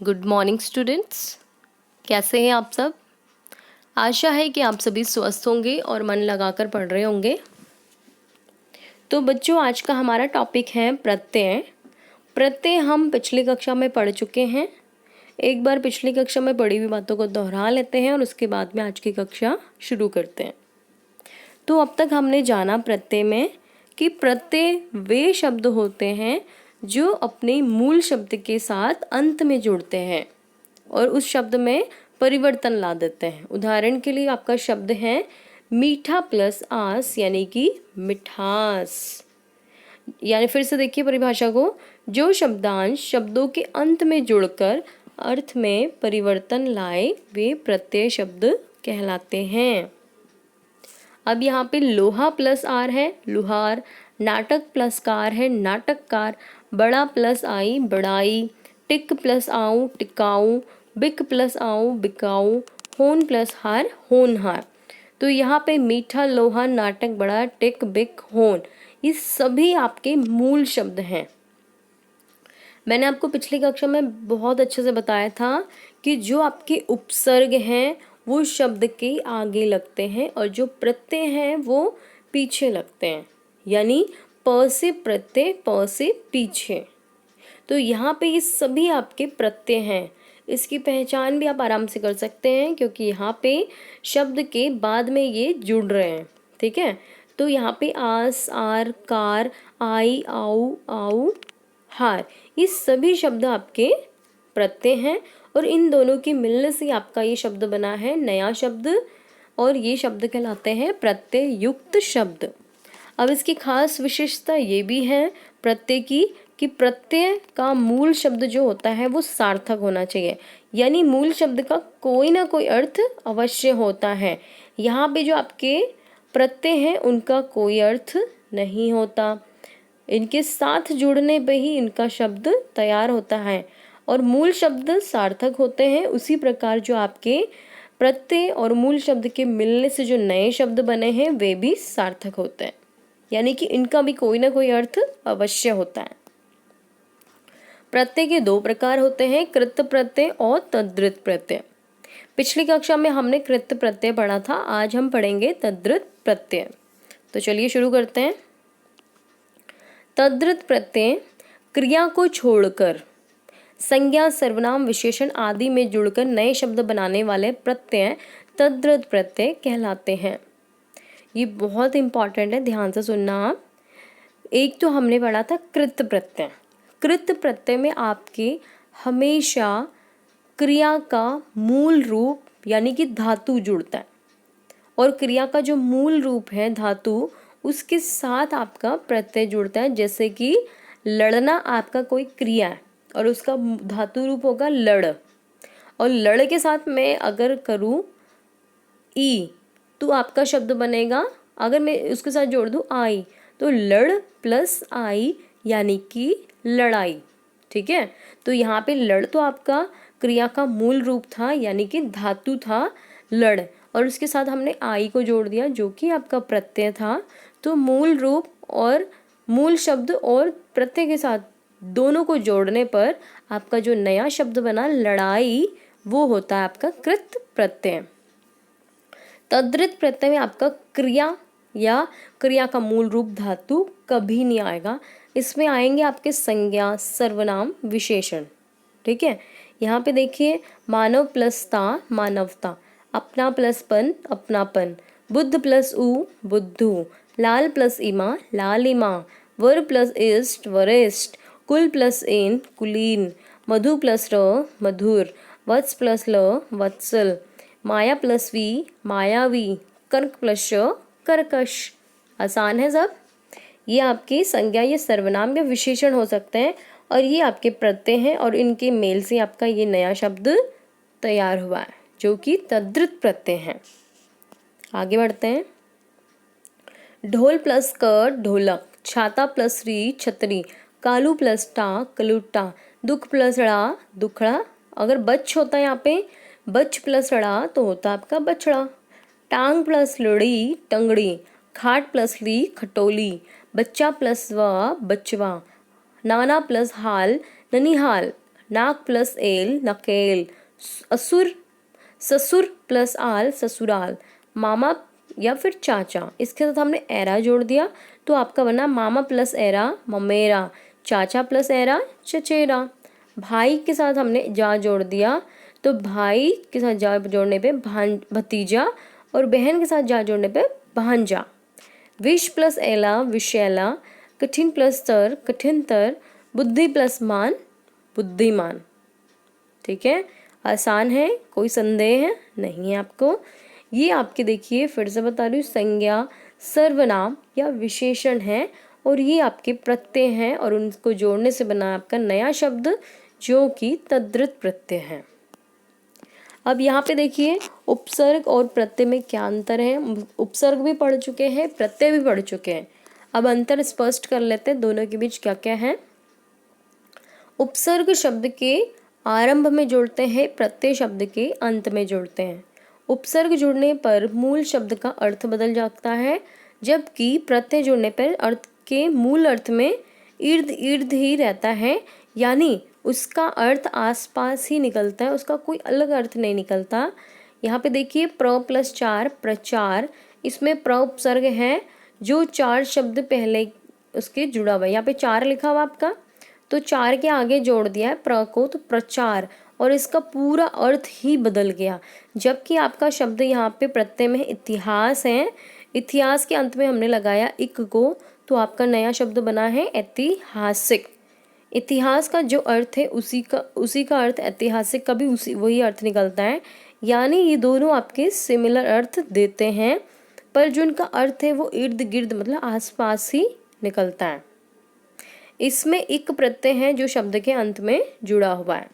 Good morning students. कैसे हैं आप सब? आशा है कि आप सभी स्वस्थ होंगे और मन लगाकर पढ़ रहे होंगे। तो बच्चों, आज का हमारा टॉपिक है प्रत्यय। प्रत्यय हम पिछली कक्षा में पढ़ चुके हैं। एक बार पिछली कक्षा में पढ़ी हुई बातों को दोहरा लेते हैं और उसके बाद में आज की कक्षा शुरू करते हैं। तो अब तक हमने जाना प्रत्यय में कि प्रत्यय वे शब्द होते हैं जो अपने मूल शब्द के साथ अंत में जुड़ते हैं और उस शब्द में परिवर्तन ला देते हैं। उदाहरण के लिए आपका शब्द है मीठा प्लस आस, यानी कि मिठास। यानी फिर से देखिए परिभाषा को, जो शब्दांश शब्दों के अंत में जुड़कर अर्थ में परिवर्तन लाए वे प्रत्यय शब्द कहलाते हैं। अब यहाँ पे लोहा प्लस आर है लुहार, नाटक प्लस कार है नाटककार, बड़ा प्लस आई बड़ाई, टिक प्लस आऊं टिकाऊ, बिक प्लस आऊं बिकाऊ, होन प्लस हार होनहार। तो यहाँ पे मीठा, लोहा, नाटक, बड़ा, टिक, बिक, होन, ये सभी आपके मूल शब्द हैं। मैंने आपको पिछली कक्षा में बहुत अच्छे से बताया था कि जो आपके उपसर्ग हैं वो शब्द के आगे लगते हैं और जो प्रत्यय हैं वो पीछे लगते हैं, यानी प से प्रत्यय, प से पीछे। तो यहाँ पे ये सभी आपके प्रत्यय हैं। इसकी पहचान भी आप आराम से कर सकते हैं क्योंकि यहाँ पे शब्द के बाद में ये जुड़ रहे हैं। ठीक है, तो यहाँ पे आस, आर, कार, आई, आऊ, आऊ, हार, ये सभी शब्द आपके प्रत्यय हैं और इन दोनों के मिलने से आपका ये शब्द बना है नया शब्द और ये शब्द कहलाते हैं प्रत्यय युक्त शब्द। अब इसकी खास विशेषता ये भी है प्रत्यय की कि प्रत्यय का मूल शब्द जो होता है वो सार्थक होना चाहिए, यानी मूल शब्द का कोई ना कोई अर्थ अवश्य होता है। यहाँ पे जो आपके प्रत्यय हैं उनका कोई अर्थ नहीं होता, इनके साथ जुड़ने पे ही इनका शब्द तैयार होता है और मूल शब्द सार्थक होते हैं। उसी प्रकार जो आपके प्रत्यय और मूल शब्द के मिलने से जो नए शब्द बने हैं वे भी सार्थक होते हैं, यानी कि इनका भी कोई ना कोई अर्थ अवश्य होता है। प्रत्यय के दो प्रकार होते हैं, कृत प्रत्यय और तद्धित प्रत्यय। पिछली कक्षा में हमने कृत प्रत्यय पढ़ा था, आज हम पढ़ेंगे तद्धित प्रत्यय। तो चलिए शुरू करते हैं। तद्धित प्रत्यय क्रिया को छोड़कर संज्ञा, सर्वनाम, विशेषण आदि में जुड़कर नए शब्द बनाने वाले प्रत्यय तद्धित प्रत्यय कहलाते हैं। ये बहुत इंपॉर्टेंट है, ध्यान से सुनना आप। एक तो हमने पढ़ा था कृत प्रत्यय। कृत प्रत्यय में आपके हमेशा क्रिया का मूल रूप यानी कि धातु जुड़ता है और क्रिया का जो मूल रूप है धातु उसके साथ आपका प्रत्यय जुड़ता है। जैसे कि लड़ना आपका कोई क्रिया है और उसका धातु रूप होगा लड़, और लड़ के साथ मैं अगर करूँ ई तो आपका शब्द बनेगा, अगर मैं उसके साथ जोड़ दूँ आई तो लड़ प्लस आई यानी कि लड़ाई। ठीक है, तो यहाँ पे लड़ तो आपका क्रिया का मूल रूप था यानी कि धातु था लड़, और उसके साथ हमने आई को जोड़ दिया जो कि आपका प्रत्यय था। तो मूल रूप और मूल शब्द और प्रत्यय के साथ दोनों को जोड़ने पर आपका जो नया शब्द बना लड़ाई वो होता है आपका कृत प्रत्यय। तद्धित प्रत्यय में आपका क्रिया या क्रिया का मूल रूप धातु कभी नहीं आएगा, इसमें आएंगे आपके संज्ञा, सर्वनाम, विशेषण। ठीक है, यहाँ पे देखिए मानव प्लस ता मानवता, अपना प्लस पन अपनापन, बुद्ध प्लस उ बुद्धू, लाल प्लस इमा लालिमा, वर प्लस इष्ट वरिष्ठ, कुल प्लस इन कुलीन, मधु प्लस र मधुर, वत्स प्लस ल वत्सल, माया प्लस वी मायावी, कर्क प्लस श कर्कश। आसान है सब। ये आपकी संज्ञा, ये सर्वनाम या विशेषण हो सकते हैं और ये आपके प्रत्यय हैं और इनके मेल से आपका ये नया शब्द तैयार हुआ है जो कि तद्धित प्रत्यय है। आगे बढ़ते हैं। ढोल प्लस क ढोलक, छाता प्लस री छतरी, कालू प्लस टा कलूटा, दुख प्लस ड़ा दुखड़ा। अगर बच्च होता है यहाँ पे बच्च प्लस ड़ा तो होता आपका बछड़ा। टांग प्लस लड़ी टंगड़ी, खाट प्लस ली खटोली, बच्चा प्लस व बचवा, नाना प्लस हाल ननिहाल, नाक प्लस एल नकेल, असुर ससुर प्लस आल ससुराल, मामा या फिर चाचा, इसके साथ हमने एरा जोड़ दिया तो आपका बना मामा प्लस एरा ममेरा, चाचा प्लस एरा चचेरा। भाई के साथ हमने जा जोड़ दिया तो भाई के साथ जा जोड़ने पे भतीजा, और बहन के साथ जा जोड़ने पे भांजा। विष प्लस एला विशैला, कठिन प्लस तर कठिनतर, बुद्धि प्लस मान बुद्धिमान। ठीक है, आसान है, कोई संदेह है नहीं है आपको। ये आपके देखिए फिर से बता रही हूँ, संज्ञा सर्वनाम या विशेषण है और ये आपके प्रत्यय हैं और उनको जोड़ने से बना आपका नया शब्द जो कि तद्धित प्रत्यय है। अब यहाँ पे देखिए उपसर्ग और प्रत्यय में क्या अंतर है। उपसर्ग भी पढ़ चुके हैं, प्रत्यय भी पढ़ चुके हैं। अब अंतर स्पष्ट कर लेते हैं दोनों के बीच क्या क्या है। उपसर्ग शब्द के आरंभ में जोड़ते हैं, प्रत्यय शब्द के अंत में जोड़ते हैं। उपसर्ग जुड़ने पर मूल शब्द का अर्थ बदल जाता है, जबकि प्रत्यय जुड़ने पर अर्थ के मूल अर्थ में इर्द गिर्द ही रहता है, यानी उसका अर्थ आसपास ही निकलता है, उसका कोई अलग अर्थ नहीं निकलता। यहाँ पे देखिए प्र प्लस चार प्रचार, इसमें प्र उपसर्ग है जो चार शब्द पहले उसके जुड़ा हुआ है। यहाँ पे चार लिखा हुआ आपका, तो चार के आगे जोड़ दिया है प्र को, तो प्रचार, और इसका पूरा अर्थ ही बदल गया। जबकि आपका शब्द यहाँ पे प्रत्यय में इतिहास है, इतिहास के अंत में हमने लगाया इक को, तो आपका नया शब्द बना है ऐतिहासिक। इतिहास का जो अर्थ है उसी का अर्थ ऐतिहासिक का भी वही अर्थ निकलता है, यानी ये दोनों आपके सिमिलर अर्थ देते हैं, पर जो उनका अर्थ है वो इर्द गिर्द मतलब आसपास ही निकलता है। इसमें इक प्रत्यय है जो शब्द के अंत में जुड़ा हुआ है।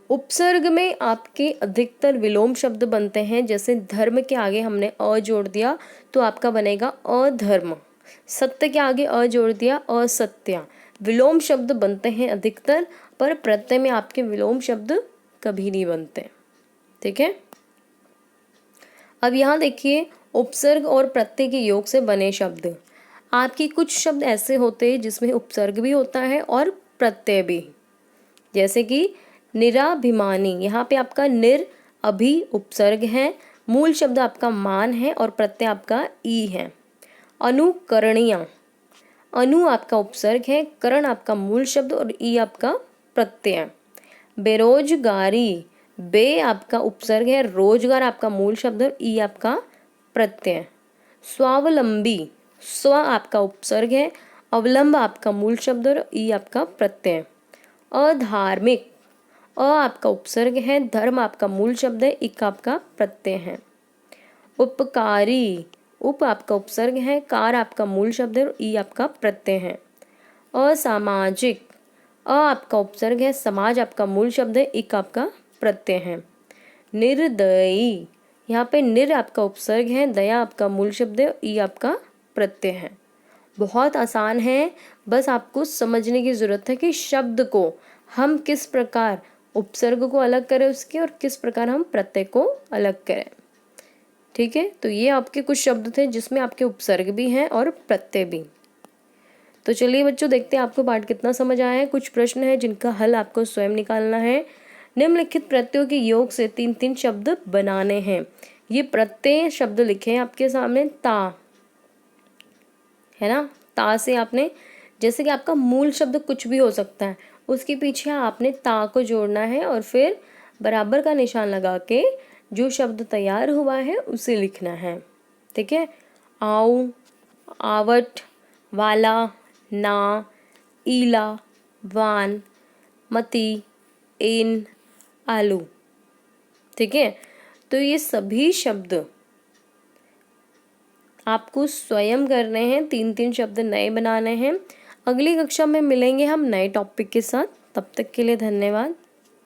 उपसर्ग में आपके अधिकतर विलोम शब्द बनते हैं, जैसे धर्म के आगे हमने अ जोड़ दिया तो आपका बनेगा अधर्म, सत्य के आगे अ जोड़ दिया असत्य। विलोम शब्द बनते हैं अधिकतर, पर प्रत्यय में आपके विलोम शब्द कभी नहीं बनते। ठीक है, अब यहाँ देखिए उपसर्ग और प्रत्यय के योग से बने शब्द। आपके कुछ शब्द ऐसे होते हैं जिसमें उपसर्ग भी होता है और प्रत्यय भी, जैसे कि निराभिमानी, यहाँ पे आपका निर अभी उपसर्ग है, मूल शब्द आपका मान है और प्रत्यय आपका ई है। अनुकरणीय, अनु आपका उपसर्ग है, करण आपका मूल शब्द और ई आपका प्रत्यय। बेरोजगारी, बे आपका उपसर्ग है, रोजगार आपका मूल शब्द और ई आपका प्रत्यय। स्वावलंबी, स्व आपका उपसर्ग है, अवलंब आपका मूल शब्द और ई आपका प्रत्यय। अधार्मिक, अ आपका उपसर्ग है, धर्म आपका मूल शब्द है, इक आपका प्रत्यय है। उपकारी, उप आपका उपसर्ग है, कार आपका मूल शब्द है और ई आपका प्रत्यय है। असामाजिक, अ आपका उपसर्ग है, समाज आपका मूल शब्द है, इक आपका प्रत्यय है। निर्दयी, यहाँ पे निर आपका उपसर्ग है, दया आपका मूल शब्द है, ई आपका प्रत्यय है। बहुत आसान है, बस आपको समझने की ज़रूरत है कि शब्द को हम किस प्रकार उपसर्ग को अलग करें उसके और किस प्रकार हम प्रत्यय को अलग करें। ठीक है, तो ये आपके कुछ शब्द थे जिसमें आपके उपसर्ग भी हैं और प्रत्यय भी। तो चलिए बच्चों देखते हैं आपको पाठ कितना समझ आया है। कुछ प्रश्न है जिनका हल आपको स्वयं निकालना है। निम्नलिखित प्रत्ययों के योग से 3-3 शब्द बनाने हैं। ये प्रत्यय शब्द लिखे हैं आपके सामने, ता है ना, ता से आपने, जैसे कि आपका मूल शब्द कुछ भी हो सकता है, उसके पीछे आपने ता को जोड़ना है और फिर बराबर का निशान लगा के जो शब्द तैयार हुआ है उसे लिखना है। ठीक है, आऊ, आवट, वाला, ना, ईला, वान, मती, इन, आलू। ठीक है, तो ये सभी शब्द आपको स्वयं करने हैं, 3-3 शब्द नए बनाने हैं। अगली कक्षा में मिलेंगे हम नए टॉपिक के साथ। तब तक के लिए धन्यवाद।